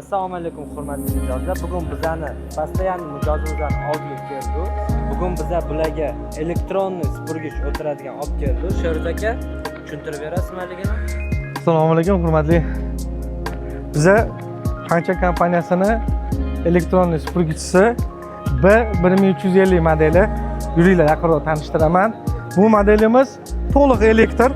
Assalomu alaykum hurmatli mijozlar. Bugun bizani постоянный mijozimizdan oldiga keldi. Bugun biza bularga elektronniy supurgich o'tiradigan olib keldi. Sheruz aka, tushuntirib berasizmi ligini? Assalomu alaykum hurmatli. Biza Qancha kompaniyasini elektronniy supurgichisi B1350 modeli. Yuringlar yaqinroq tanishtiraman. Bu modelimiz to'liq elektr.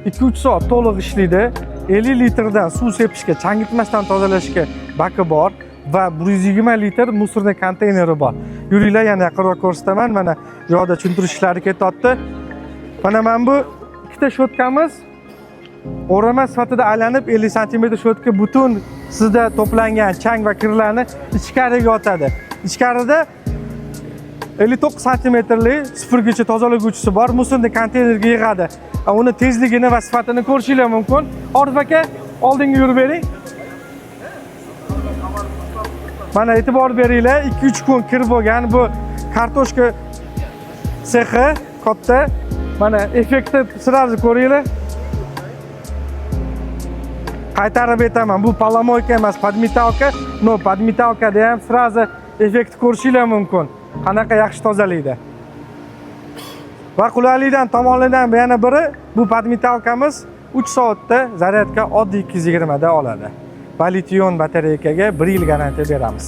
2-3 soat to'liq ishlaydi. 50 litrdan suv sepishga, changitmasdan tozalashga baki bor va 120 litr musorniy konteyneri bor. Yuringlar yana yaqinroq ko'rsataman. Mana bu yerda tushuntirish ishlari ketyapti. Mana bu ikkita shotkamiz o'rama sifatida aylanib 50 sm shotka butun sizda to'plangan chang va kirlarni ichkariga otadi. Ichkarida 59 sm supurgichi tozalaguvchisi bor, musorniy konteynerga yig'adi. Uni tezligini va sifatini ko'rishingiz mumkin. Orif aka, oldinga yurib bering. Mana e'tibor beringlar, 2-3 kun kir bo'lgan bu kartoshka sexi katta. Mana effektni sразу ko'ringlar. Qaytarib aytaman, bu polomoyka emas, podmetalka. No, podmetalkada ham sразу effekt ko'rishingiz mumkin. Qanaqa yaxshi tozalaydi. Va qulaylikdan tomonlardan yana biri, bu podmetalkamiz 3 soatda zaryadka oddiy 220 da oladi. Va lition batareykaga 1 yil garantiya beramiz.